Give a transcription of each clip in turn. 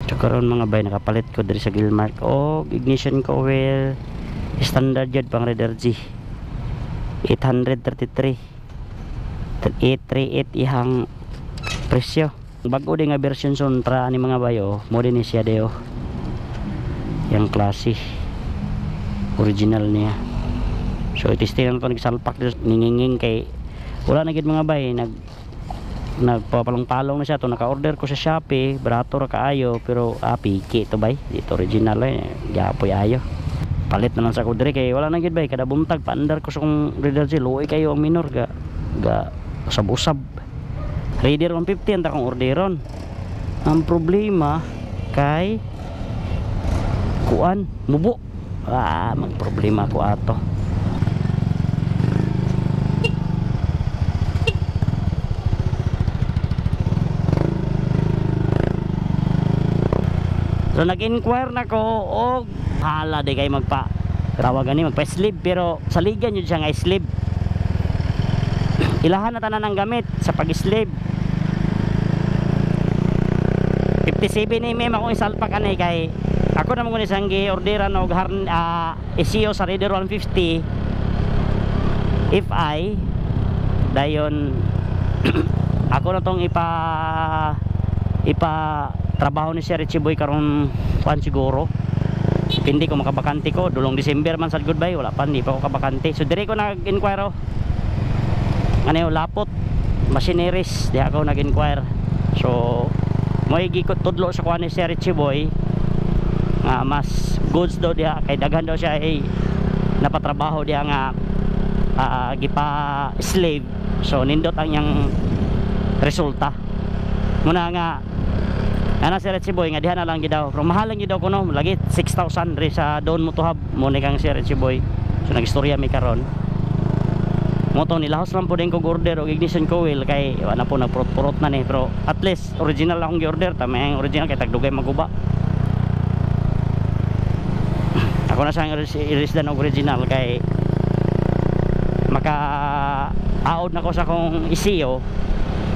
So karon mga bay, nakapalit ko diri sa Gilmark o ignition coil standard yun pang Raider G 833 838 ihang presyo. Bago din nga version Sontra ni mga bayo mo din siya deo yang klase original niya. So itesting na ito nagsalpak ninginging kay wala na gid mga bay, nagpapalong-palong na siya to. Naka-order ko sa Shopee, barato ra kaayo pero piki to bay, dito original gapoy ayo. Palit na lang sa ko dire kay wala na gid bay, kada buntag paandar ko sa kong Raider G luoy kayo ang minor ga usab-usab. Raider 150 anta kong orderon. Ang problema kay kuan mubo. Mag problema ko ato. So nag-inquire na ko og hala di kay tawag ani magpa-sleeve pero saligan yun siya nga sleeve. Ilahan na tanan ang gamit sa pag-sleeve. 57mm akong isalpak anay kay ako naman ko isang gi-orderan og ECU sa Raider 150 FI dayon ako na tong ipa trabaho ni Sir Richie Boy karon kuan siguro hindi ko makabakante ko dulong December man sad goodbye wala pa hindi pa ako kabakante. So dire ko nag-inquire ano lapot machineries di ako nag-inquire. So may gikot tudlo sa kuan ni Sir Richie Boy nga mas goods daw diha kay daghan daw siya napatrabaho diha nga gipa slave. So nindot ang yang resulta muna nga ana Sir Richie Boy nga diha na lang gid daw pero mahal lang gid daw kuno lagi 6,000 ri sa doon mo tuhab mo ni kang Sir Richie Boy. So nagistorya mi karon mo to nilahos lang po din ko order og ignition coil kay wala po nagpurot-purot na ni pero at least original akong gi-order tama ang original kay tagdugay maguba. Ako na sang iris dan og original kay maka aod na ko sa akong ECU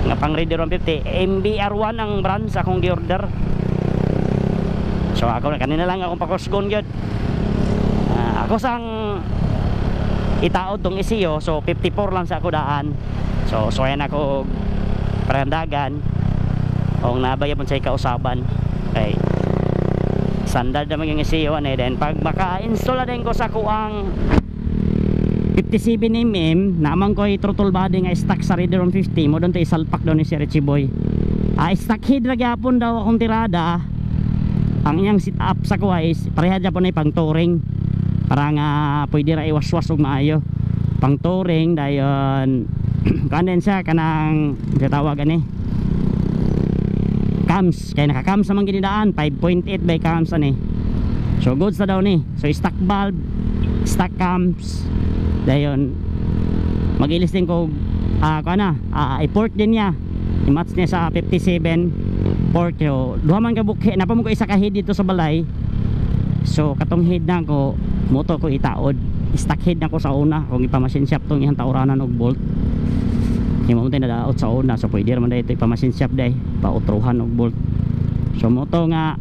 nga pang Raider 150 MBR1 ang brand sa akong gi-order. So ako kanina lang akong pakusgon gyud ako sang itaod tong ECU so 54 lang sa ako daan. So ayan ako parandagan o nabayapon sa ikausaban kay standard naman yung ECU then pag maka-install na din ko sa kuang 57mm naman ko throttle body nga stock sa Raider 150 mo doon to isalpak daw ni Sir Richie Boy. Stock head ra gyapon daw akong tirada. Ang iyang sit up sa kuha is pareha gyapon ay pang touring para nga pwede ra iwas-was og maayo pang touring dayon kanen siya kanang tawag ani cams kay naka cams naman ginidaan 5.8 by cams ani. So goods na daw ni. So stock valve, stock cams dayon mag-ilis din ko i-port din niya i-match niya sa 57 port. So duha man ka bukhe na pa mo ko isa ka head dito sa balay. So katong head na ko moto ko itaod stock head na ko sa una kung ipamasin shop tong ihang tauranan og bolt himamuntay na daot sa una. So pwede naman dito ipamasin shop day pautruhan og bolt. So moto nga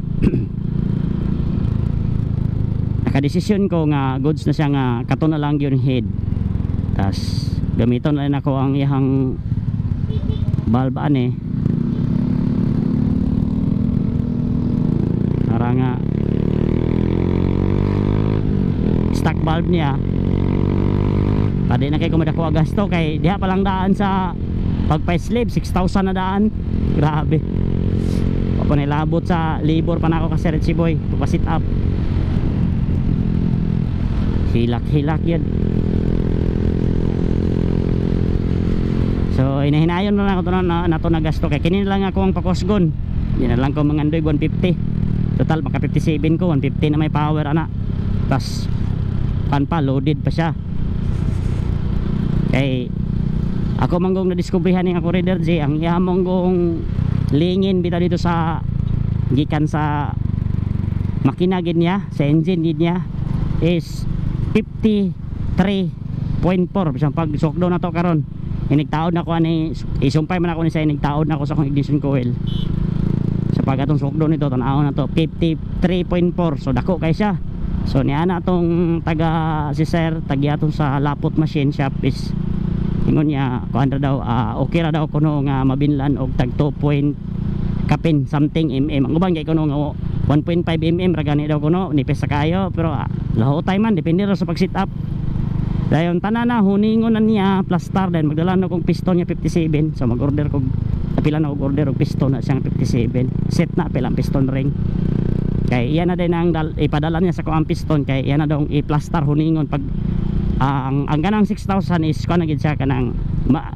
nakadesisyon ko nga goods na siya nga kato na lang yung head tas gamiton na rin ako ang ihang valve ani para nga stock valve niya pwede na kayo kumadakuha gasto kay diha palang daan sa pagpa-slave 6,000 na daan grabe pa nilabot sa labor pa na ako ka Sir Richie Boy papasit up hilak-hilak yan. So hinahinayon na ako na to na gasto kay kinin lang ako ang pakusgon hindi na lang ko mangandoy 150 total maka 57 ko 150 na may power ana tas pan pa loaded pa siya kay ako manggong na-discoveryhan ng ako Raider J ang ihamong gong lingin bitaw dito sa gikan sa makina gid niya sa engine gid niya is 53.4 bisang pag sokdo na to karon inigtaod na ko ani isumpay man ako ni sa inigtaod na ako sa akong ignition coil sa pag atong sukdo nito tan-aw na to 53.4, so dako kay siya. So niya na atong taga si sir tagya atong sa lapot machine shop is ingon niya kuan ra daw okay ra daw kuno nga mabinlan og tag 2 point kapin something mm. Ang ubang kay kuno nga 1.5 mm ra gani daw kuno nipis sa kayo, pero lahotay man depende ra sa pag sit up. Dayon tanan na huningon na niya plastar, then magdala na kong piston niya 57. So mag-order kog apila na og order og piston na siyang 57. Set na apil ang piston ring. Kay iyan na din ang ipadala niya sa kuang piston, kay iyan na daw i-plastar huningon pag ang ganang 6,000 is kuan na gid siya kanang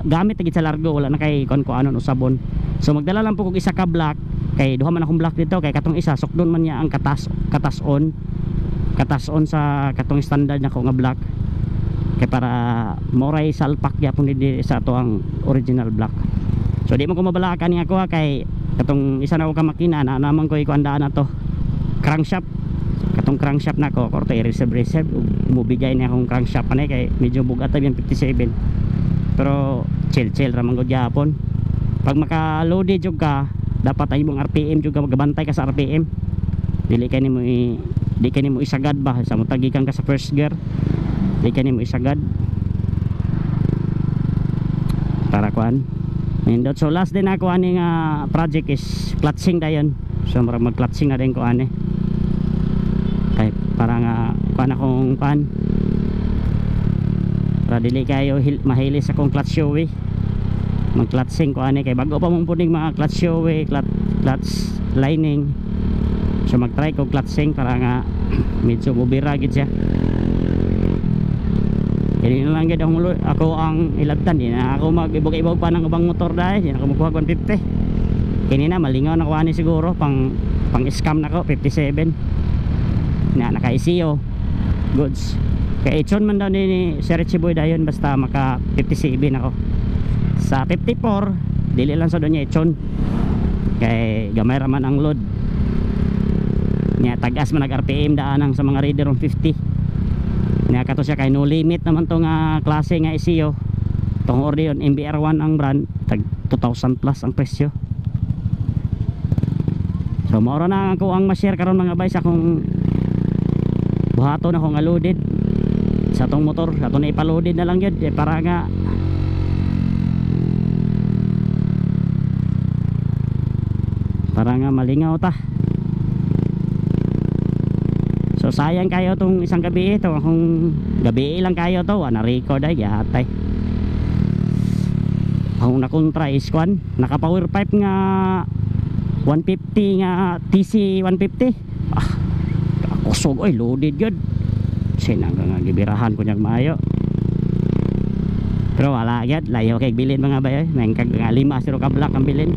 gamit na gid sa largo, wala na kay kuan ko anon usabon. So magdala lang po kog isa ka block, kay duha man akong block dito, kay katong isa sukdon man niya ang katas on sa katong standard na ko nga block, kay para moray salpak gyapon di sa ato ang original block. So di mo ko mabalakan ni ako kay katong isa na ko ka makina na naman ko ikuandaan na to crankshaft. Katong crankshaft na ko korte reserve mubigay ni akong crankshaft anay kay medyo bugat yung 57, pero chill ra man gud gyapon. Pag maka-loaded jud ka dapat ay mong RPM jud ka, magabantay ka sa RPM, dili kay nimo isagad ba sa mutagikan ka sa first gear, di ka nimo isagad para kuan nindot. So last din ako ani nga project is clutching dayon, so mag clutching na din ko ani kay para nga kuan akong kuan para dili kayo mahili sa akong clutch showy, mag clutching ko ani kay bago pa mong puning mga clutch showy, clutch lining. So mag try ko clutching para nga medyo mubira gid siya. Kaya na lang gid ako ang ilabtan, di na ako mag-ibog-ibog pa ng ubang motor dahil di na ako magkuha 150. Kini na malingaw na kuha ni siguro pang scam na ko 57 na naka-ECO goods. Kaya ichon man daw ni Sir Richie Boy dayon basta maka 57 ako. Sa 54 dili lang sa doon niya ichon kay gamay ra man ang load niya, tagas man nag RPM daanang sa mga reader on 50 niya kato siya kay no limit naman tong klase nga ECO. Tong Ordeon MBR1 ang brand, tag 2,000 plus ang presyo. So maura na ako ang ma-share karon mga bay sa akong buhaton ako nga loaded sa tong motor, sa to na ipaloaded na lang yun para nga malingaw ta. So sayang kayo tong isang gabi ito, kung gabi lang kayo to na-record ay yatay. Ang nakontra is kwan, naka power pipe nga 150 nga TC 150. Kusog oy, loaded yun. Sinang nga gibirahan ko niyang maayo. Pero wala yun, layo kay bilin mga bayo. May kag 5 siro ka black ang bilin.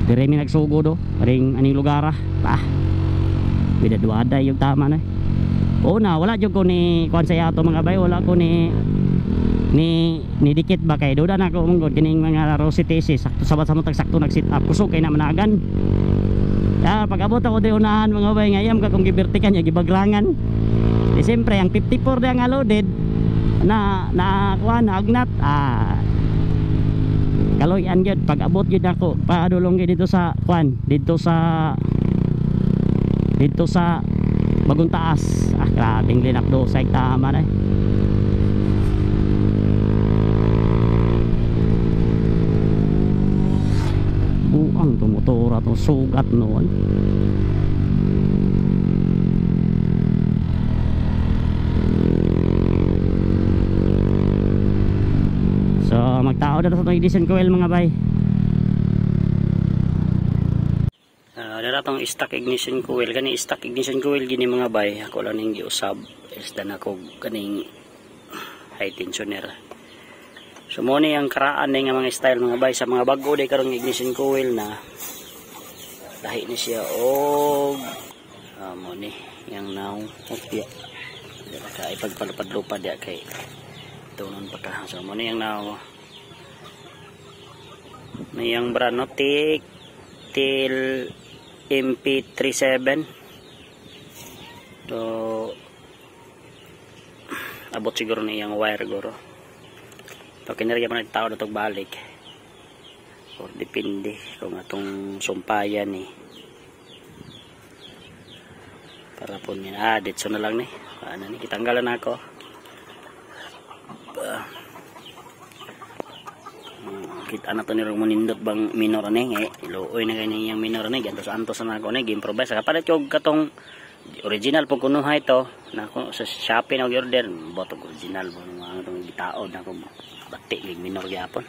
Dire mi nagsugo do, ring aning lugar bida duada yung tama na. Oo na, wala jud ko ni kuan sa yato mga bay, wala ko ni dikit ba kay duda na ko mungod kining mga rositesi sakto sabat sa sakto nag sit up kusog kay na managan. Pag abot ako di unahan mga bay ngayam ka kung gibirtikan ya gibaglangan. Di siyempre ang 54 di ang loaded na kuan agnat kaloyan gyud pag abot gyud ako paadulong gyud dito sa kuan dito sa bagong taas. Grabing linakdo sa tama na buang tumutora to sugat noon. So magtao na sa itong ignition coil mga bay. Dala tong stock ignition coil, kani stock ignition coil gini mga bay, ako lang ning giusab is dan ako kaning high tensioner. So mo ni ang karaan ni nga mga style mga bay sa mga bago day karong ignition coil na lahi ni siya og mo ni yang now opya dala ka ipagpalupad-lupad ya kay tunon pa ka. So mo ni yang now may yang Branotic till MP37 So abot siguro na iyang wire guro. So kinarga man tao na tog balik. Or depende kung atong sumpayan ni. Para po niya ditso na lang ni. Ano ni kitanggalan ako. Kita na to ni ro munindot bang minor ni iluoy na gani yang minor ni gantos antos na ako ni gi-improvise kapalit yung katong original pag kunuha ito na ako sa Shopee na order botog original mo mga itong gitaod na ako bati lig minor gyapon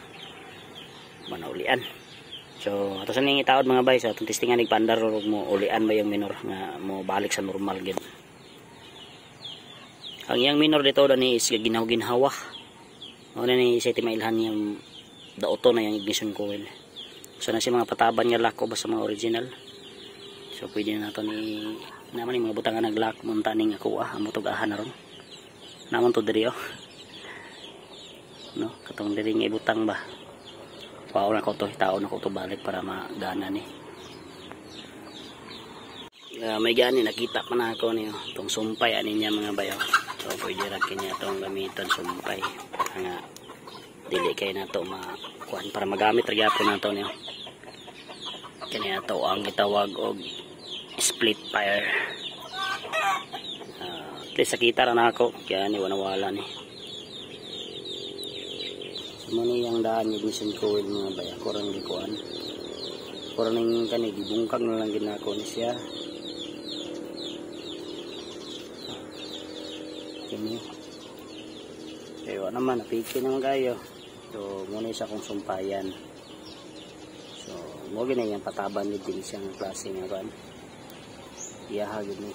manaulian. So ato sa ning itaod mga bay so atong testingan nig pandar mo ulian ba yung minor nga mo balik sa normal gid. Ang yang minor dito ni is ginaw-ginhawa. Ano ni sa timailhan yung daoto na yung ignition coil. So na si mga pataban nga lock o basta mga original. So pwede na nato ni naman yung mga butang nga nag-lock munta ning ako amo tugahan na ron. Naman to diri no katong diri nga ibutang ba. Pao na ko to taon na ko to balik para magana ni. May gani nakita pa na ako niyo tong sumpay ani niya mga bayo. So pwede ra kanya tong gamiton sumpay nga dili kay nato makuan para magamit ra gyapon nato niyo. Kani ato ang gitawag og split fire. At least sakita ra na ako kaya ni wala ni. Muna yung daan yung ignition coil mga bay ako rin gikuan ako rin kani gibungkag na lang ginako ni siya kini kaya naman napiki naman kayo. So muna isa kong sumpayan so mo gina yung pataban ni din siyang klase nga kan iyahagid ni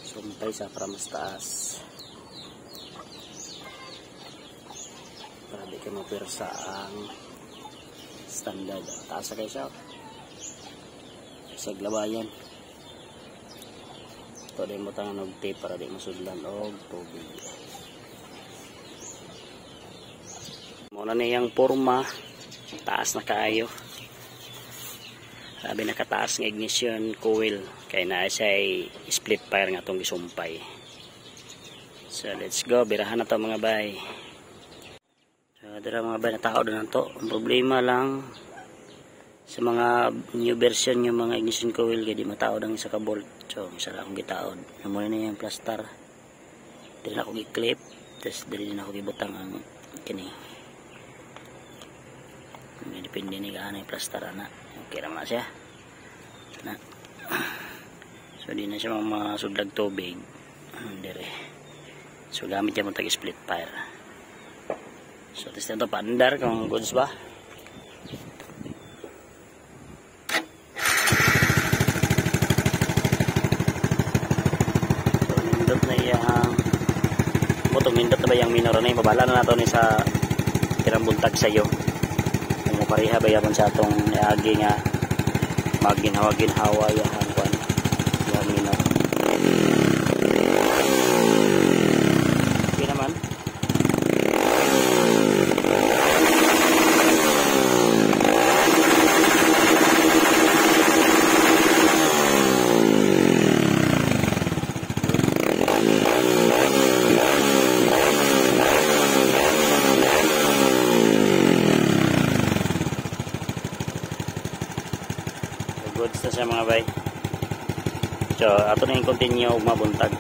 sumpay sa para mas taas para di kayo mapirsa ang standard taas na kayo siya sa glabayan ito din mo tangan og tape para di masudlan og tubig muna niyang porma taas na kayo sabi nakataas ng ignition coil kaya na siya split fire nga itong gisumpay. So let's go birahan na to mga bay. Dara mga bay na tao doon to. Ang problema lang sa mga new version yung mga ignition coil kaya di mataod ang isa ka bolt. So isa lang akong gitaod. Namuna na yung plaster. Dili na akong i-clip. Tapos dili na akong ibutang ang kini. Depende ni gaano yung plaster na. Okay naman siya. Na. So di na siya mga sudlag tubig. Dire. So gamit niya mo tag split fire. So test na ito paandar kung goods ba. So nindot na iyang butong nindot na ba yung minor na yung babala na nato ni sa tirang sa iyo. Kung mapariha ba yaman sa atong niagi nga maginhawa-ginhawa yahan kwan yung minor. Okay naman. Goods na siya mga bay. So ato na yung continue mabuntag.